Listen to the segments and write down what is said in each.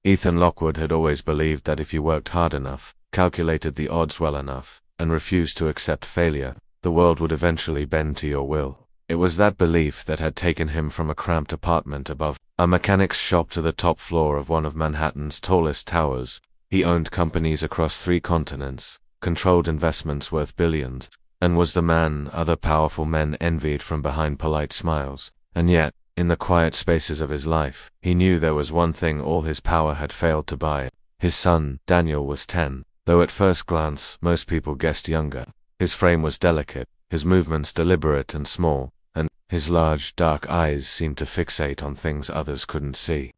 Ethan Lockwood had always believed that if you worked hard enough, calculated the odds well enough, and refused to accept failure, the world would eventually bend to your will. It was that belief that had taken him from a cramped apartment above a mechanic's shop to the top floor of one of Manhattan's tallest towers. He owned companies across 3 continents, controlled investments worth billions, and was the man other powerful men envied from behind polite smiles. And yet, in the quiet spaces of his life, he knew there was one thing all his power had failed to buy. His son, Daniel, was 10, though at first glance most people guessed younger. His frame was delicate, his movements deliberate and small, and his large, dark eyes seemed to fixate on things others couldn't see.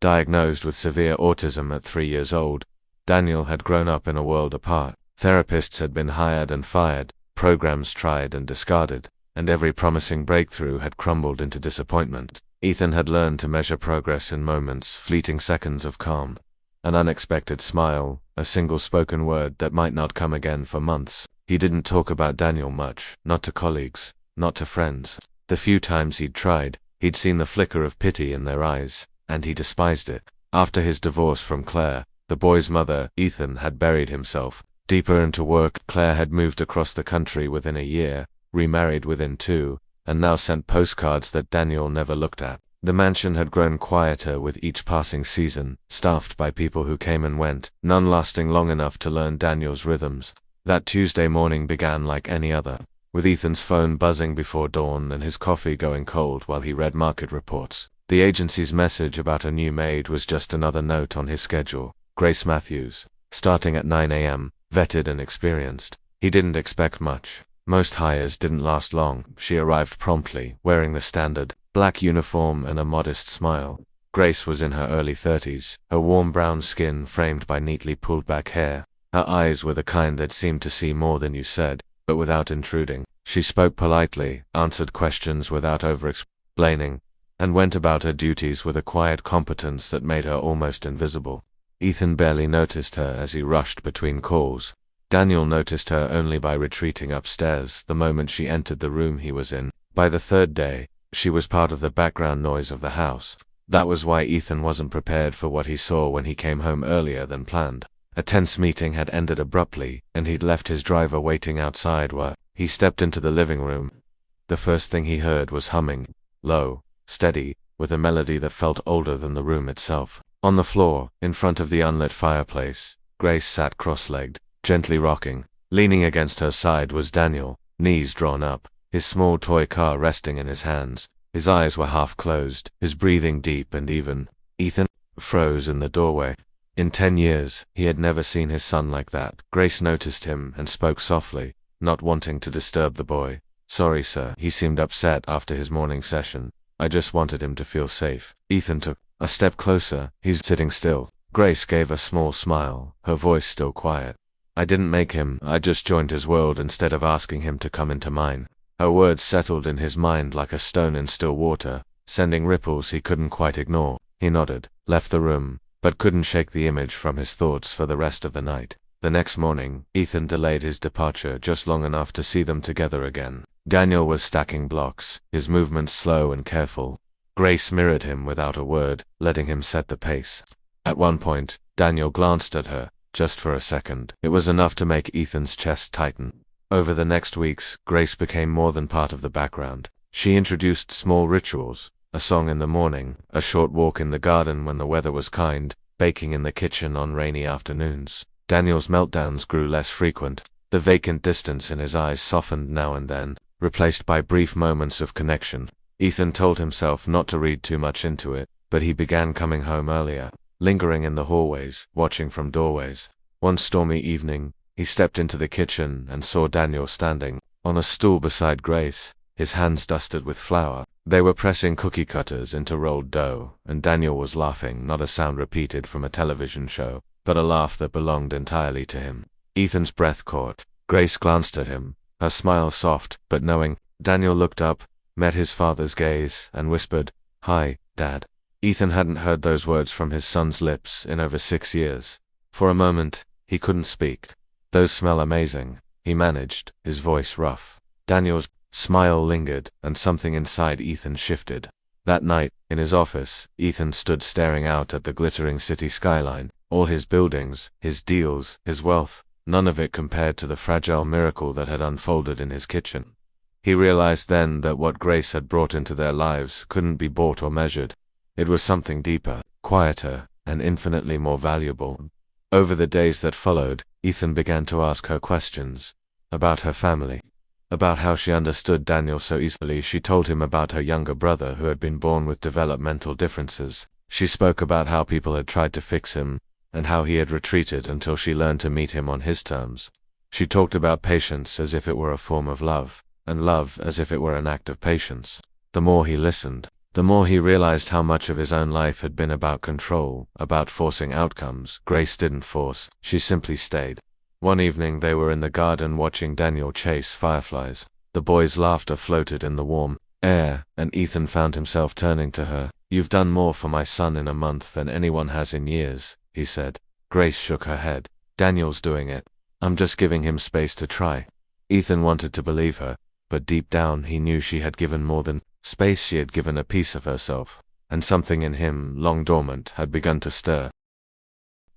Diagnosed with severe autism at 3 years old, Daniel had grown up in a world apart. Therapists had been hired and fired, programs tried and discarded, and every promising breakthrough had crumbled into disappointment. Ethan had learned to measure progress in moments, fleeting seconds of calm. An unexpected smile, a single spoken word that might not come again for months. He didn't talk about Daniel much, not to colleagues, not to friends. The few times he'd tried, he'd seen the flicker of pity in their eyes, and he despised it. After his divorce from Claire, the boy's mother, Ethan had buried himself deeper into work. Claire had moved across the country within a year, remarried within 2, and now sent postcards that Daniel never looked at. The mansion had grown quieter with each passing season, staffed by people who came and went, none lasting long enough to learn Daniel's rhythms. That Tuesday morning began like any other, with Ethan's phone buzzing before dawn and his coffee going cold while he read market reports. The agency's message about a new maid was just another note on his schedule. Grace Matthews, starting at 9 a.m., vetted and experienced. He didn't expect much. Most hires didn't last long. She arrived promptly, wearing the standard black uniform and a modest smile. Grace was in her early 30s, her warm brown skin framed by neatly pulled back hair. Her eyes were the kind that seemed to see more than you said, but without intruding. She spoke politely, answered questions without over-explaining, and went about her duties with a quiet competence that made her almost invisible. Ethan barely noticed her as he rushed between calls. Daniel noticed her only by retreating upstairs the moment she entered the room he was in. By the 3rd day, she was part of the background noise of the house. That was why Ethan wasn't prepared for what he saw when he came home earlier than planned. A tense meeting had ended abruptly, and he'd left his driver waiting outside while he stepped into the living room. The first thing he heard was humming, low, steady, with a melody that felt older than the room itself. On the floor, in front of the unlit fireplace, Grace sat cross-legged, gently rocking. Leaning against her side was Daniel, knees drawn up, his small toy car resting in his hands. His eyes were half closed, his breathing deep and even. Ethan froze in the doorway. In 10 years, he had never seen his son like that. Grace noticed him and spoke softly, not wanting to disturb the boy. "Sorry, sir." He seemed upset after his morning session. "I just wanted him to feel safe." Ethan took a step closer. "He's sitting still." Grace gave a small smile, her voice still quiet. "I didn't make him. I just joined his world instead of asking him to come into mine." Her words settled in his mind like a stone in still water, sending ripples he couldn't quite ignore. He nodded, left the room, but couldn't shake the image from his thoughts for the rest of the night. The next morning, Ethan delayed his departure just long enough to see them together again. Daniel was stacking blocks, his movements slow and careful. Grace mirrored him without a word, letting him set the pace. At one point, Daniel glanced at her, just for a second. It was enough to make Ethan's chest tighten. Over the next weeks, Grace became more than part of the background. She introduced small rituals, a song in the morning, a short walk in the garden when the weather was kind, baking in the kitchen on rainy afternoons. Daniel's meltdowns grew less frequent. The vacant distance in his eyes softened now and then, replaced by brief moments of connection. Ethan told himself not to read too much into it, but he began coming home earlier, lingering in the hallways, watching from doorways. One stormy evening, he stepped into the kitchen and saw Daniel standing on a stool beside Grace, his hands dusted with flour. They were pressing cookie cutters into rolled dough, and Daniel was laughing, not a sound repeated from a television show, but a laugh that belonged entirely to him. Ethan's breath caught. Grace glanced at him, her smile soft but knowing. Daniel looked up, met his father's gaze, and whispered, "Hi, Dad." Ethan hadn't heard those words from his son's lips in over 6 years. For a moment, he couldn't speak. "Those smell amazing," he managed, his voice rough. Daniel's smile lingered, and something inside Ethan shifted. That night, in his office, Ethan stood staring out at the glittering city skyline. All his buildings, his deals, his wealth, none of it compared to the fragile miracle that had unfolded in his kitchen. He realized then that what Grace had brought into their lives couldn't be bought or measured. It was something deeper, quieter, and infinitely more valuable. Over the days that followed, Ethan began to ask her questions. About her family. About how she understood Daniel so easily. She told him about her younger brother who had been born with developmental differences. She spoke about how people had tried to fix him, and how he had retreated until she learned to meet him on his terms. She talked about patience as if it were a form of love, and love as if it were an act of patience. The more he listened, the more he realized how much of his own life had been about control, about forcing outcomes. Grace didn't force, she simply stayed. One evening they were in the garden watching Daniel chase fireflies. The boys' laughter floated in the warm air, and Ethan found himself turning to her. "You've done more for my son in a month than anyone has in years," he said. Grace shook her head. "Daniel's doing it. I'm just giving him space to try." Ethan wanted to believe her, but deep down he knew she had given more than space. She had given a piece of herself, and something in him, long dormant, had begun to stir.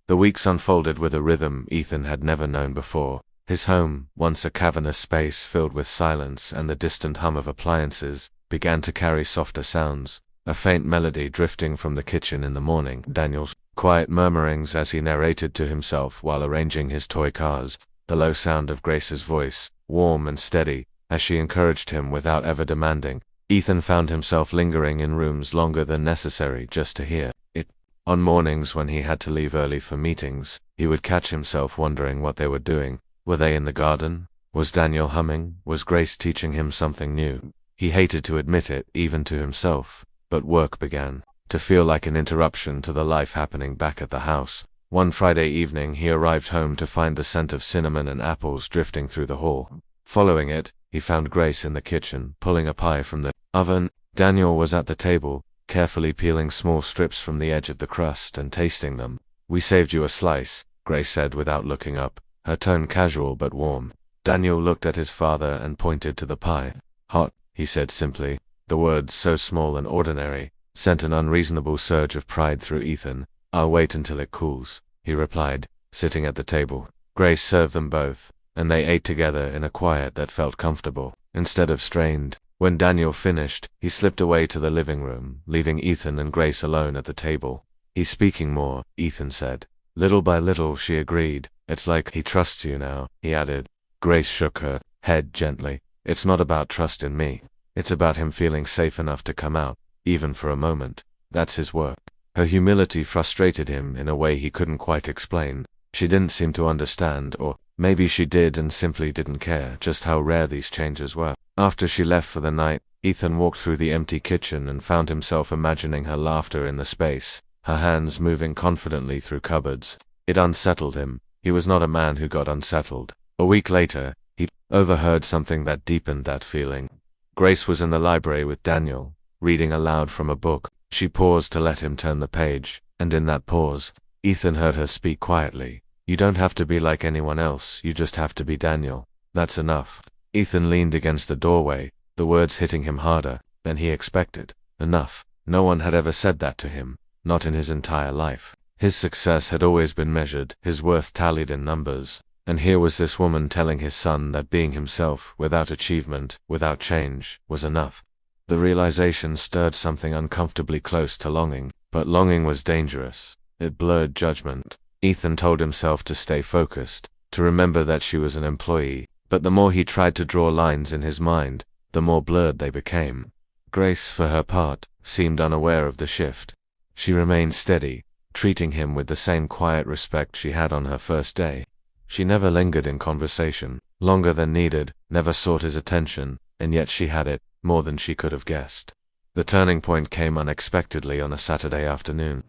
The weeks unfolded with a rhythm Ethan had never known before. His home, once a cavernous space filled with silence and the distant hum of appliances, began to carry softer sounds. A faint melody drifting from the kitchen in the morning, Daniel's quiet murmurings as he narrated to himself while arranging his toy cars, the low sound of Grace's voice, warm and steady, as she encouraged him without ever demanding. Ethan found himself lingering in rooms longer than necessary just to hear it. On mornings when he had to leave early for meetings, he would catch himself wondering what they were doing. Were they in the garden? Was Daniel humming? Was Grace teaching him something new? He hated to admit it, even to himself, but work began to feel like an interruption to the life happening back at the house. One Friday evening he arrived home to find the scent of cinnamon and apples drifting through the hall. Following it, he found Grace in the kitchen, pulling a pie from the oven. Daniel was at the table, carefully peeling small strips from the edge of the crust and tasting them. "We saved you a slice," Grace said without looking up, her tone casual but warm. Daniel looked at his father and pointed to the pie. "Hot," he said simply. The words, so small and ordinary, sent an unreasonable surge of pride through Ethan. "I'll wait until it cools," he replied, sitting at the table. Grace served them both, and they ate together in a quiet that felt comfortable, instead of strained. When Daniel finished, he slipped away to the living room, leaving Ethan and Grace alone at the table. "He's speaking more," Ethan said. Little by little, she agreed. "It's like he trusts you now," he added. Grace shook her head gently. "It's not about trust in me. It's about him feeling safe enough to come out, even for a moment. That's his work." Her humility frustrated him in a way he couldn't quite explain. She didn't seem to understand, or maybe she did and simply didn't care, just how rare these changes were. After she left for the night, Ethan walked through the empty kitchen and found himself imagining her laughter in the space, her hands moving confidently through cupboards. It unsettled him. He was not a man who got unsettled. A week later, he overheard something that deepened that feeling. Grace was in the library with Daniel, reading aloud from a book. She paused to let him turn the page, and in that pause, Ethan heard her speak quietly. "You don't have to be like anyone else, you just have to be Daniel. That's enough." Ethan leaned against the doorway, the words hitting him harder than he expected. Enough. No one had ever said that to him, not in his entire life. His success had always been measured, his worth tallied in numbers. And here was this woman telling his son that being himself, without achievement, without change, was enough. The realization stirred something uncomfortably close to longing, but longing was dangerous. It blurred judgment. Ethan told himself to stay focused, to remember that she was an employee, but the more he tried to draw lines in his mind, the more blurred they became. Grace, for her part, seemed unaware of the shift. She remained steady, treating him with the same quiet respect she had on her first day. She never lingered in conversation, longer than needed, never sought his attention, and yet she had it, more than she could have guessed. The turning point came unexpectedly on a Saturday afternoon.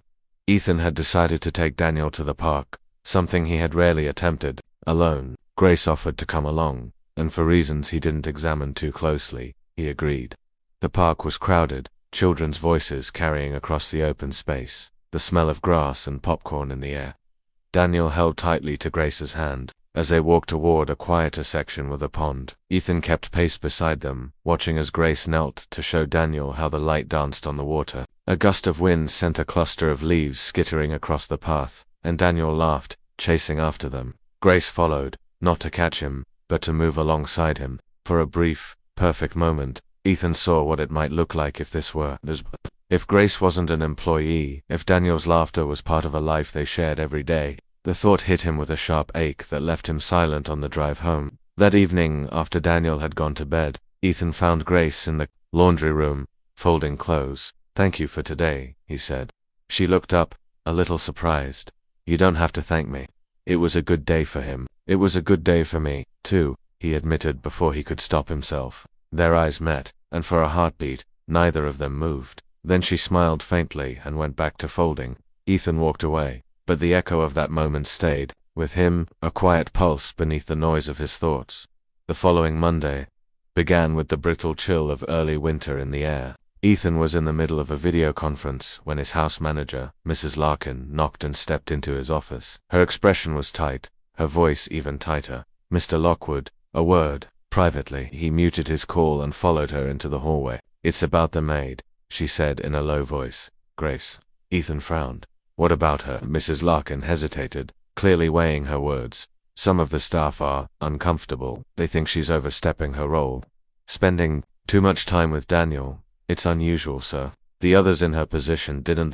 Ethan had decided to take Daniel to the park, something he had rarely attempted, alone. Grace offered to come along, and for reasons he didn't examine too closely, he agreed. The park was crowded, children's voices carrying across the open space, the smell of grass and popcorn in the air. Daniel held tightly to Grace's hand, As they walked toward a quieter section with a pond, Ethan kept pace beside them, watching as Grace knelt to show Daniel how the light danced on the water. A gust of wind sent a cluster of leaves skittering across the path, and Daniel laughed, chasing after them. Grace followed, not to catch him, but to move alongside him. For a brief, perfect moment, Ethan saw what it might look like if Grace wasn't an employee, if Daniel's laughter was part of a life they shared every day. The thought hit him with a sharp ache that left him silent on the drive home. That evening, after Daniel had gone to bed, Ethan found Grace in the laundry room, folding clothes. "Thank you for today," he said. She looked up, a little surprised. "You don't have to thank me." It was a good day for him. "It was a good day for me, too," he admitted before he could stop himself. Their eyes met, and for a heartbeat, neither of them moved. Then she smiled faintly and went back to folding. Ethan walked away, but the echo of that moment stayed with him, a quiet pulse beneath the noise of his thoughts. The following Monday began with the brittle chill of early winter in the air. Ethan was in the middle of a video conference when his house manager, Mrs. Larkin, knocked and stepped into his office. Her expression was tight, her voice even tighter. "Mr. Lockwood, a word." Privately, he muted his call and followed her into the hallway. "It's about the maid," she said in a low voice. "Grace." Ethan frowned. "What about her?" Mrs. Larkin hesitated, clearly weighing her words. "Some of the staff are uncomfortable. They think she's overstepping her role. Spending too much time with Daniel. It's unusual, sir. The others in her position didn't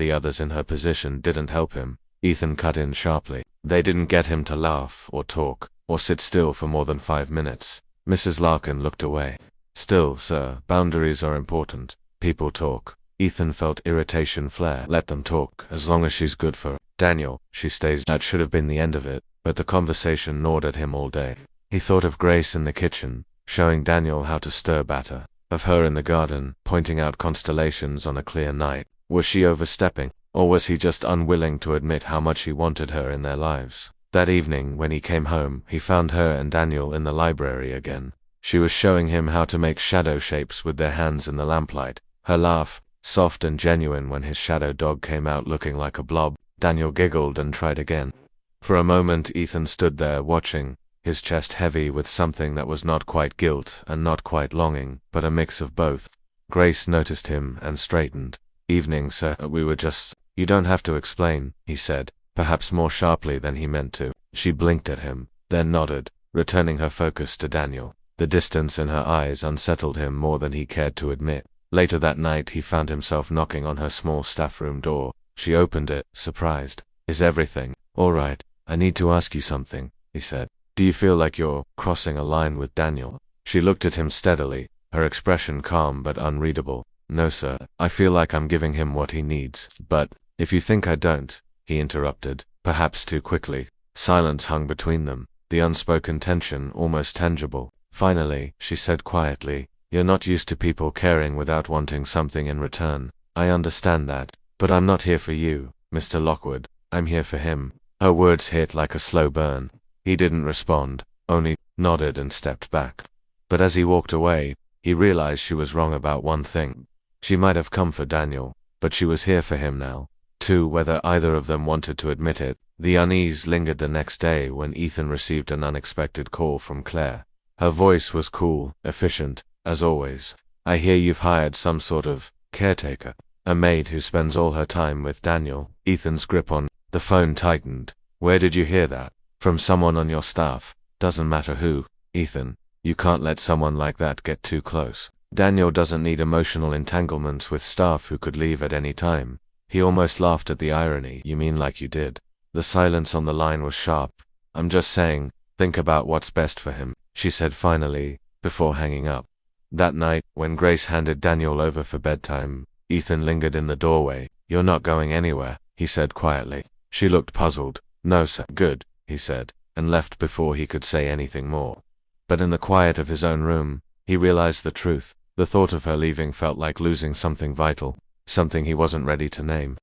help him." Ethan cut in sharply. "They didn't get him to laugh, or talk, or sit still for more than 5 minutes. Mrs. Larkin looked away. "Still, sir, boundaries are important. People talk." Ethan felt irritation flare. "Let them talk, as long as she's good for Daniel. She stays." That should have been the end of it, but the conversation gnawed at him all day. He thought of Grace in the kitchen, showing Daniel how to stir batter. Of her in the garden, pointing out constellations on a clear night. Was she overstepping, or was he just unwilling to admit how much he wanted her in their lives? That evening, when he came home, he found her and Daniel in the library again. She was showing him how to make shadow shapes with their hands in the lamplight. Her laugh, soft and genuine when his shadow dog came out looking like a blob. Daniel giggled and tried again. For a moment Ethan stood there watching, his chest heavy with something that was not quite guilt and not quite longing, but a mix of both. Grace noticed him and straightened. "Evening, sir. We were just—" "You don't have to explain," he said, perhaps more sharply than he meant to. She blinked at him, then nodded, returning her focus to Daniel. The distance in her eyes unsettled him more than he cared to admit. Later that night he found himself knocking on her small staff room door. She opened it, surprised. "Is everything all right? I need to ask you something," he said. "Do you feel like you're crossing a line with Daniel?" She looked at him steadily, her expression calm but unreadable. "No, sir. I feel like I'm giving him what he needs." "But if you think I don't," he interrupted, perhaps too quickly. Silence hung between them, the unspoken tension almost tangible. Finally, she said quietly, "You're not used to people caring without wanting something in return. I understand that. But I'm not here for you, Mr. Lockwood. I'm here for him." Her words hit like a slow burn. He didn't respond, only nodded and stepped back. But as he walked away, he realized she was wrong about one thing. She might have come for Daniel, but she was here for him now, too, whether either of them wanted to admit it. The unease lingered the next day when Ethan received an unexpected call from Claire. Her voice was cool, efficient, as always. "I hear you've hired some sort of caretaker, a maid who spends all her time with Daniel." Ethan's grip on the phone tightened. "Where did you hear that?" "From someone on your staff. Doesn't matter who." "Ethan, you can't let someone like that get too close. Daniel doesn't need emotional entanglements with staff who could leave at any time." He almost laughed at the irony. "You mean like you did?" The silence on the line was sharp. "I'm just saying, think about what's best for him," she said finally, before hanging up. That night, when Grace handed Daniel over for bedtime, Ethan lingered in the doorway. "You're not going anywhere," he said quietly. She looked puzzled. "No, sir." "Good," he said, and left before he could say anything more. But in the quiet of his own room, he realized the truth. The thought of her leaving felt like losing something vital, something he wasn't ready to name.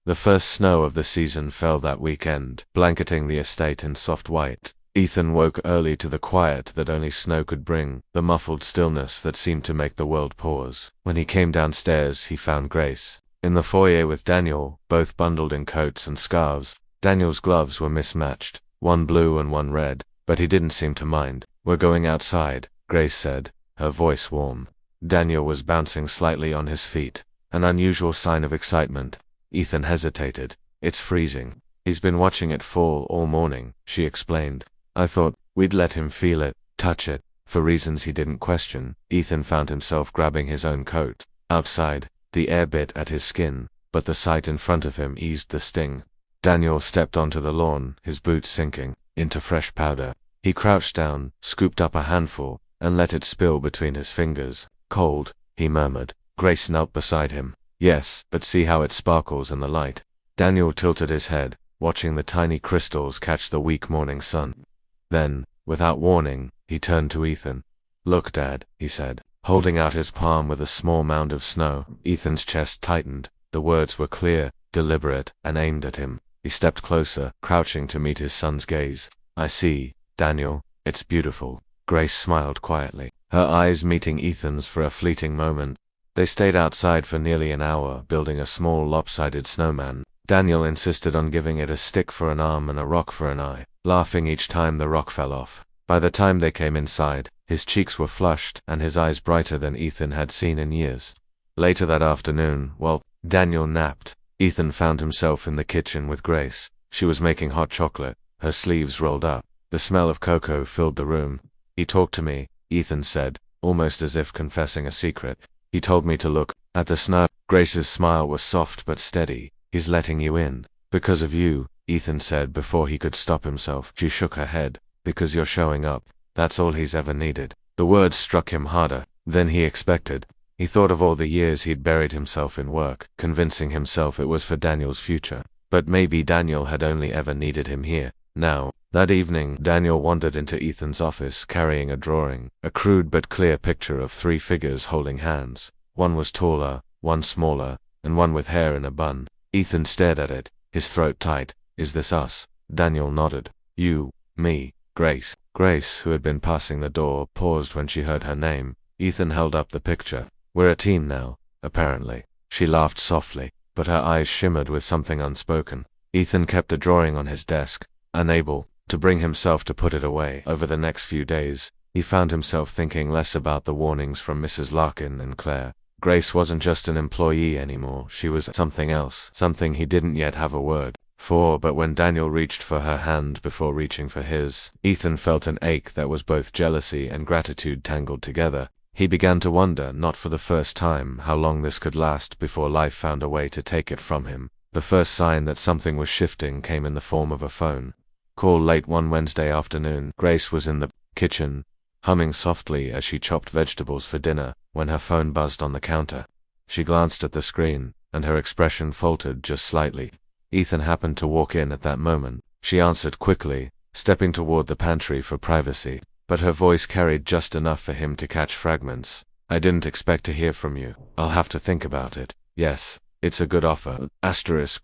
The first snow of the season fell that weekend, blanketing the estate in soft white. Ethan woke early to the quiet that only snow could bring, the muffled stillness that seemed to make the world pause. When he came downstairs, he found Grace in the foyer with Daniel, both bundled in coats and scarves. Daniel's gloves were mismatched, one blue and one red, but he didn't seem to mind. "We're going outside," Grace said, her voice warm. Daniel was bouncing slightly on his feet, an unusual sign of excitement. Ethan hesitated. "It's freezing. He's been watching it fall all morning," she explained. "I thought we'd let him feel it, touch it." For reasons he didn't question, Ethan found himself grabbing his own coat. Outside, the air bit at his skin, but the sight in front of him eased the sting. Daniel stepped onto the lawn, his boots sinking into fresh powder. He crouched down, scooped up a handful, and let it spill between his fingers. "Cold," he murmured. Grace knelt beside him. "Yes, but see how it sparkles in the light." Daniel tilted his head, watching the tiny crystals catch the weak morning sun. Then, without warning, he turned to Ethan. "Look, Dad," he said, holding out his palm with a small mound of snow. Ethan's chest tightened. The words were clear, deliberate, and aimed at him. He stepped closer, crouching to meet his son's gaze. "I see, Daniel. It's beautiful." Grace smiled quietly, her eyes meeting Ethan's for a fleeting moment. They stayed outside for nearly an hour, building a small lopsided snowman. Daniel insisted on giving it a stick for an arm and a rock for an eye, laughing each time the rock fell off. By the time they came inside, his cheeks were flushed and his eyes brighter than Ethan had seen in years. Later that afternoon, while Daniel napped, Ethan found himself in the kitchen with Grace. She was making hot chocolate, her sleeves rolled up. The smell of cocoa filled the room. "He talked to me," Ethan said, almost as if confessing a secret. "He told me to look at the snow." Grace's smile was soft but steady. "He's letting you in. Because of you," Ethan said before he could stop himself. She shook her head. "Because you're showing up. That's all he's ever needed." The words struck him harder than he expected. He thought of all the years he'd buried himself in work, convincing himself it was for Daniel's future. But maybe Daniel had only ever needed him here. Now, that evening, Daniel wandered into Ethan's office carrying a drawing, a crude but clear picture of three figures holding hands. One was taller, one smaller, and one with hair in a bun. Ethan stared at it, his throat tight. "Is this us?" Daniel nodded. "You, me, Grace." Grace, who had been passing the door, paused when she heard her name. Ethan held up the picture. "We're a team now, apparently." She laughed softly, but her eyes shimmered with something unspoken. Ethan kept the drawing on his desk, unable to bring himself to put it away. Over the next few days, he found himself thinking less about the warnings from Mrs. Larkin and Claire. Grace wasn't just an employee anymore, she was something else, something he didn't yet have a word for. But when Daniel reached for her hand before reaching for his, Ethan felt an ache that was both jealousy and gratitude tangled together. He began to wonder, not for the first time, how long this could last before life found a way to take it from him. The first sign that something was shifting came in the form of a phone call late one Wednesday afternoon. Grace was in the kitchen, humming softly as she chopped vegetables for dinner, when her phone buzzed on the counter. She glanced at the screen, and her expression faltered just slightly. Ethan happened to walk in at that moment. She answered quickly, stepping toward the pantry for privacy, but her voice carried just enough for him to catch fragments. "I didn't expect to hear from you. I'll have to think about it." "Yes, it's a good offer."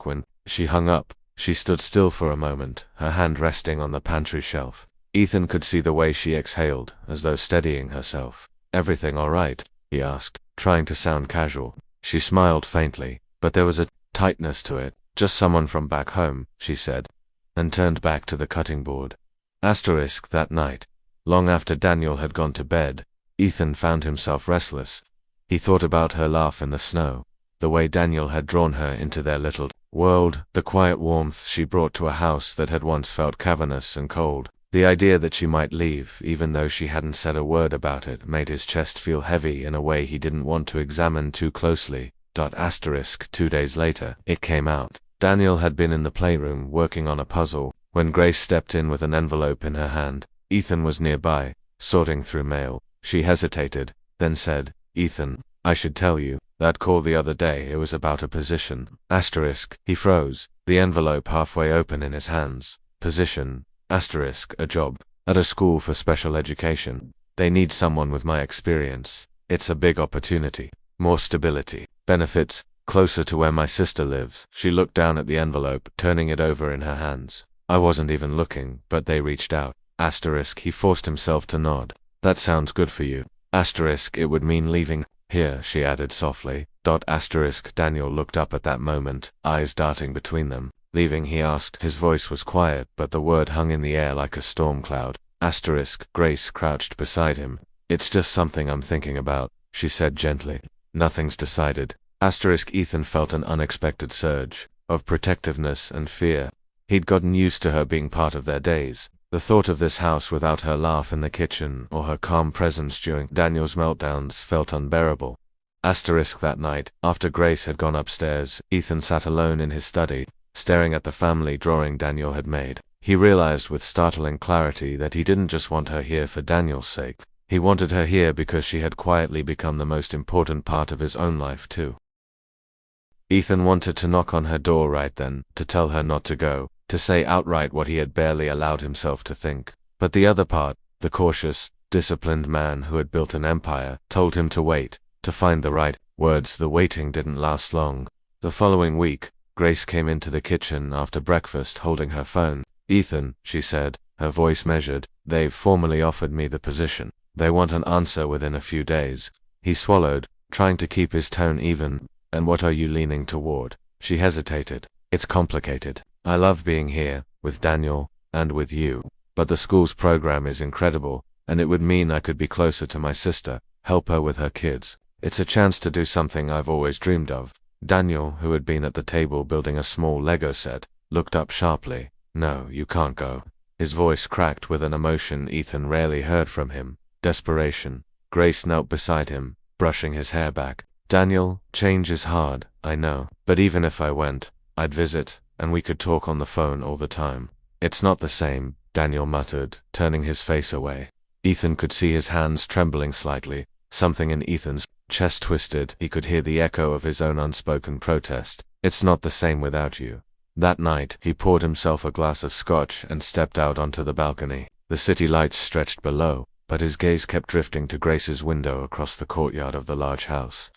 When she hung up, she stood still for a moment, her hand resting on the pantry shelf. Ethan could see the way she exhaled, as though steadying herself. "Everything all right?" he asked, trying to sound casual. She smiled faintly, but there was a tightness to it. "Just someone from back home," she said, and turned back to the cutting board. That night, long after Daniel had gone to bed, Ethan found himself restless. He thought about her laugh in the snow, the way Daniel had drawn her into their little world, the quiet warmth she brought to a house that had once felt cavernous and cold. The idea that she might leave, even though she hadn't said a word about it, made his chest feel heavy in a way he didn't want to examine too closely. 2 days later, it came out. Daniel had been in the playroom working on a puzzle when Grace stepped in with an envelope in her hand. Ethan was nearby, sorting through mail. She hesitated, then said, "Ethan, I should tell you, that call the other day, it was about a position." He froze, the envelope halfway open in his hands. "Position, a job, at a school for special education. They need someone with my experience. It's a big opportunity, more stability, benefits, closer to where my sister lives." She looked down at the envelope, turning it over in her hands. "I wasn't even looking, but they reached out." He forced himself to nod. "That sounds good for you." It would mean leaving here, she added softly. Daniel looked up at that moment, eyes darting between them. Leaving, he asked. His voice was quiet, but the word hung in the air like a storm cloud. Asterisk. Grace crouched beside him. It's just something I'm thinking about, she said gently. Nothing's decided. Asterisk. Ethan felt an unexpected surge of protectiveness and fear. He'd gotten used to her being part of their days. The thought of this house without her laugh in the kitchen or her calm presence during Daniel's meltdowns felt unbearable. Asterisk. That night, after Grace had gone upstairs, Ethan sat alone in his study, staring at the family drawing Daniel had made. He realized with startling clarity that he didn't just want her here for Daniel's sake. He wanted her here because she had quietly become the most important part of his own life too. Ethan wanted to knock on her door right then, to tell her not to go, to say outright what he had barely allowed himself to think. But the other part, the cautious, disciplined man who had built an empire, told him to wait, to find the right words. The waiting didn't last long. The following week, Grace came into the kitchen after breakfast holding her phone. Ethan, she said, her voice measured, they've formally offered me the position. They want an answer within a few days. He swallowed, trying to keep his tone even. And what are you leaning toward? She hesitated. It's complicated. I love being here, with Daniel, and with you. But the school's program is incredible, and it would mean I could be closer to my sister, help her with her kids. It's a chance to do something I've always dreamed of. Daniel, who had been at the table building a small Lego set, looked up sharply. No, you can't go. His voice cracked with an emotion Ethan rarely heard from him. Desperation. Grace knelt beside him, brushing his hair back. Daniel, change is hard, I know. But even if I went, I'd visit, and we could talk on the phone all the time. It's not the same, Daniel muttered, turning his face away. Ethan could see his hands trembling slightly. Something in Ethan's chest twisted. He could hear the echo of his own unspoken protest. It's not the same without you. That night, he poured himself a glass of scotch and stepped out onto the balcony. The city lights stretched below, but his gaze kept drifting to Grace's window across the courtyard of the large house.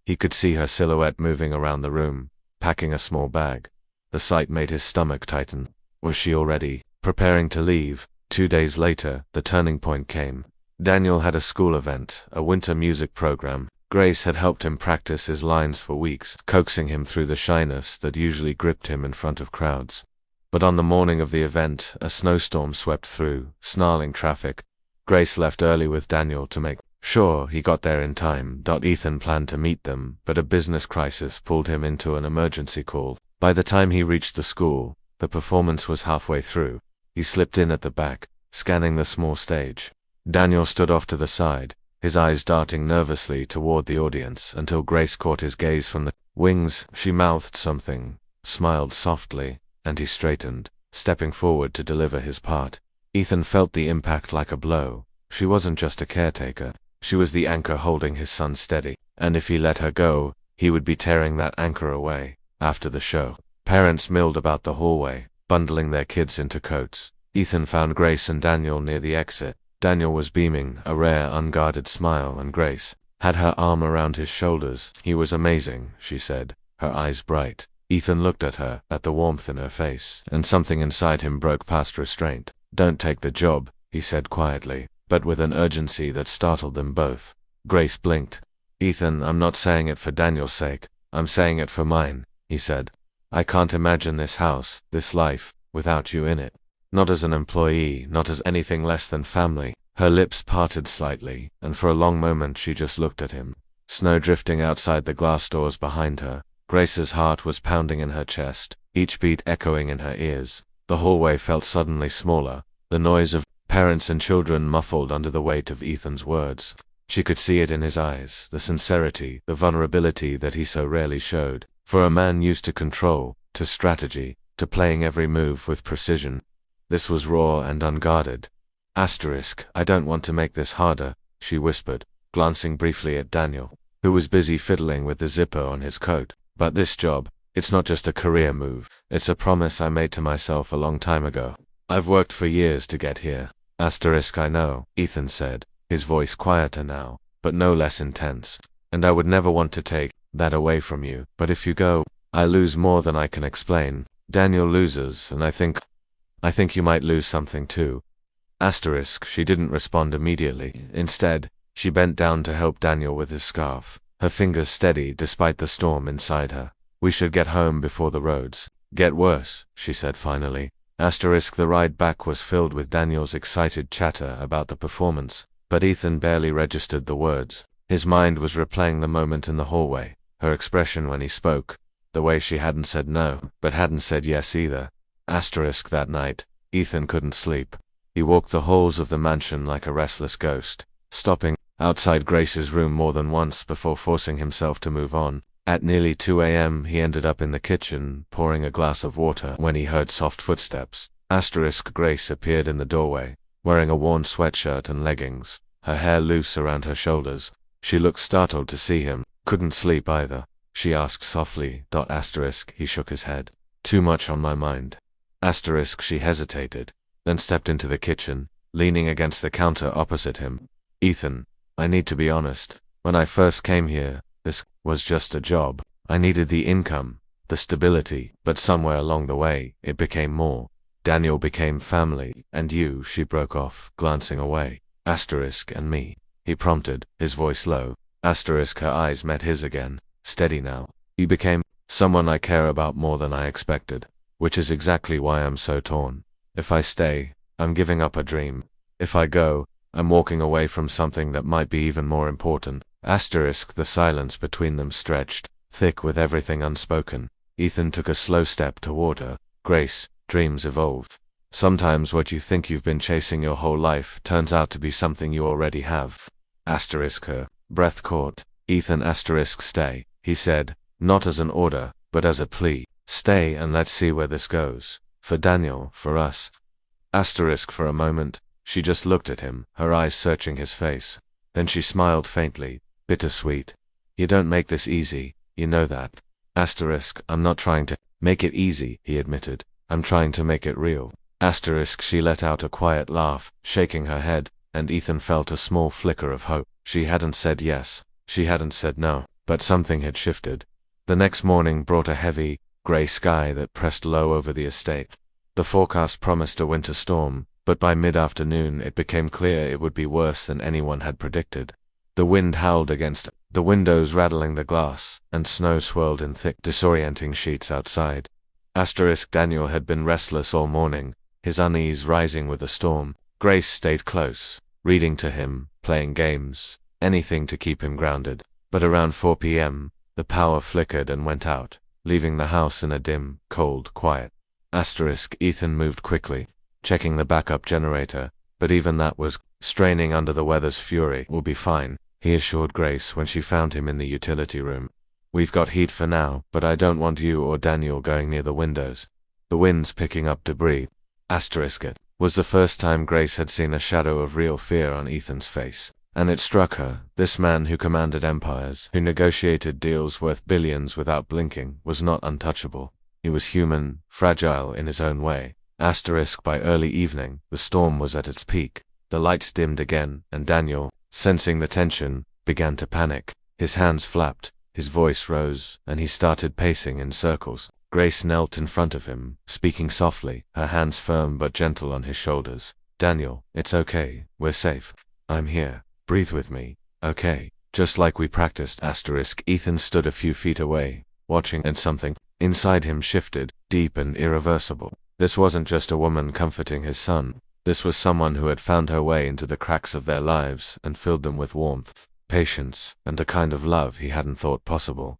He could see her silhouette moving around the room, packing a small bag. The sight made his stomach tighten. Was she already preparing to leave? 2 days later, the turning point came. Daniel had a school event, a winter music program. Grace had helped him practice his lines for weeks, coaxing him through the shyness that usually gripped him in front of crowds. But on the morning of the event, a snowstorm swept through, snarling traffic. Grace left early with Daniel to make sure he got there in time. Ethan planned to meet them, but a business crisis pulled him into an emergency call. By the time he reached the school, the performance was halfway through. He slipped in at the back, scanning the small stage. Daniel stood off to the side, his eyes darting nervously toward the audience until Grace caught his gaze from the wings. She mouthed something, smiled softly, and he straightened, stepping forward to deliver his part. Ethan felt the impact like a blow. She wasn't just a caretaker. She was the anchor holding his son steady, and if he let her go, he would be tearing that anchor away. After the show, parents milled about the hallway, bundling their kids into coats. Ethan found Grace and Daniel near the exit. Daniel was beaming, a rare, unguarded smile, and Grace had her arm around his shoulders. He was amazing, she said, her eyes bright. Ethan looked at her, at the warmth in her face, and something inside him broke past restraint. Don't take the job, he said quietly, but with an urgency that startled them both. Grace blinked. Ethan, I'm not saying it for Daniel's sake. I'm saying it for mine, he said. I can't imagine this house, this life, without you in it. Not as an employee, not as anything less than family. Her lips parted slightly, and for a long moment she just looked at him. Snow drifting outside the glass doors behind her. Grace's heart was pounding in her chest, each beat echoing in her ears. The hallway felt suddenly smaller, the noise of parents and children muffled under the weight of Ethan's words. She could see it in his eyes, the sincerity, the vulnerability that he so rarely showed. For a man used to control, to strategy, to playing every move with precision, this was raw and unguarded. Asterisk, I don't want to make this harder, she whispered, glancing briefly at Daniel, who was busy fiddling with the zipper on his coat. But this job, it's not just a career move. It's a promise I made to myself a long time ago. I've worked for years to get here. Asterisk, I know, Ethan said, his voice quieter now, but no less intense. And I would never want to take that away from you. But if you go, I lose more than I can explain. Daniel loses, and I think you might lose something too. Asterisk, she didn't respond immediately. Instead, she bent down to help Daniel with his scarf, her fingers steady despite the storm inside her. We should get home before the roads Get worse, she said finally. The ride back was filled with Daniel's excited chatter about the performance, but Ethan barely registered the words. His mind was replaying the moment in the hallway, her expression when he spoke, the way she hadn't said no, but hadn't said yes either. That night, Ethan couldn't sleep. He walked the halls of the mansion like a restless ghost, stopping outside Grace's room more than once before forcing himself to move on. At nearly 2 a.m. he ended up in the kitchen, pouring a glass of water when he heard soft footsteps. Grace appeared in the doorway, wearing a worn sweatshirt and leggings, her hair loose around her shoulders. She looked startled to see him. Couldn't sleep either, she asked softly. He shook his head. Too much on my mind. She hesitated, then stepped into the kitchen, leaning against the counter opposite him. Ethan, I need to be honest. When I first came here, this was just a job. I needed the income, the stability, but somewhere along the way, it became more. Daniel became family, and you, she broke off, glancing away. And me, he prompted, his voice low. Her eyes met his again, steady now. You became someone I care about more than I expected, which is exactly why I'm so torn. If I stay, I'm giving up a dream. If I go, I'm walking away from something that might be even more important. The silence between them stretched, thick with everything unspoken. Ethan took a slow step toward her. Grace, dreams evolve. Sometimes what you think you've been chasing your whole life turns out to be something you already have. Her breath caught. Ethan stay, he said, not as an order, but as a plea. Stay and let's see where this goes. For Daniel, for us. For a moment, she just looked at him, her eyes searching his face. Then she smiled faintly, bittersweet. You don't make this easy, you know that. I'm not trying to make it easy, he admitted. I'm trying to make it real. She let out a quiet laugh, shaking her head, and Ethan felt a small flicker of hope. She hadn't said yes, she hadn't said no, but something had shifted. The next morning brought a heavy, gray sky that pressed low over the estate. The forecast promised a winter storm, but by mid-afternoon it became clear it would be worse than anyone had predicted. The wind howled against the windows, rattling the glass, and snow swirled in thick, disorienting sheets outside. Daniel had been restless all morning, his unease rising with the storm. Grace stayed close, reading to him, playing games, anything to keep him grounded. But around 4 p.m., the power flickered and went out, leaving the house in a dim, cold quiet. Ethan moved quickly, checking the backup generator, but even that was straining under the weather's fury. We'll be fine, he assured Grace when she found him in the utility room. We've got heat for now, but I don't want you or Daniel going near the windows. The wind's picking up debris. It was the first time Grace had seen a shadow of real fear on Ethan's face, and it struck her, this man who commanded empires, who negotiated deals worth billions without blinking, was not untouchable. He was human, fragile in his own way. By early evening, the storm was at its peak. The lights dimmed again, and Daniel, sensing the tension, began to panic. His hands flapped, his voice rose, and he started pacing in circles. Grace knelt in front of him, speaking softly, her hands firm but gentle on his shoulders. Daniel, it's okay, we're safe. I'm here. Breathe with me, okay? Just like we practiced. Ethan stood a few feet away, watching, and something inside him shifted, deep and irreversible. This wasn't just a woman comforting his son. This was someone who had found her way into the cracks of their lives and filled them with warmth, patience, and a kind of love he hadn't thought possible.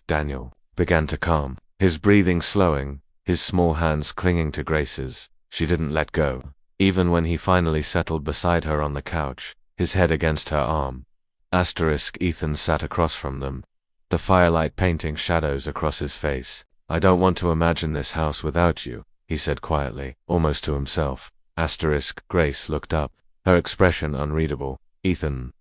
Daniel began to calm, his breathing slowing, his small hands clinging to Grace's. She didn't let go, even when he finally settled beside her on the couch, his head against her arm. Ethan sat across from them, the firelight painting shadows across his face. I don't want to imagine this house without you, he said quietly, almost to himself. Grace looked up, her expression unreadable. Ethan,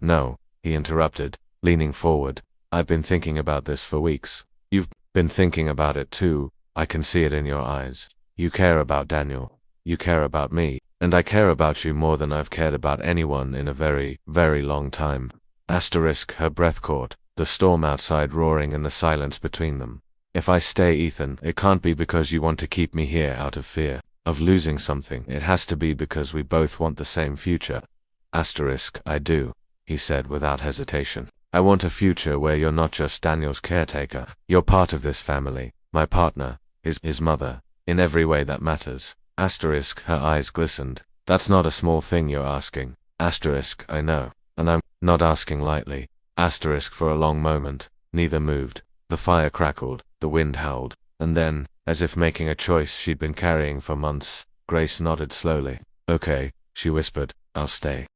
no, he interrupted, leaning forward. I've been thinking about this for weeks. You've been thinking about it too, I can see it in your eyes. You care about Daniel. You care about me, and I care about you more than I've cared about anyone in a very, very long time. Her breath caught, the storm outside roaring in the silence between them. If I stay, Ethan, it can't be because you want to keep me here out of fear of losing something. It has to be because we both want the same future. I do, he said without hesitation. I want a future where you're not just Daniel's caretaker. You're part of this family. My partner. His mother. In every way that matters. Asterisk, her eyes glistened. That's not a small thing you're asking. Asterisk, I know. And I'm not asking lightly. Asterisk, for a long moment, neither moved. The fire crackled, the wind howled, and then, as if making a choice she'd been carrying for months, Grace nodded slowly. Okay, she whispered, I'll stay.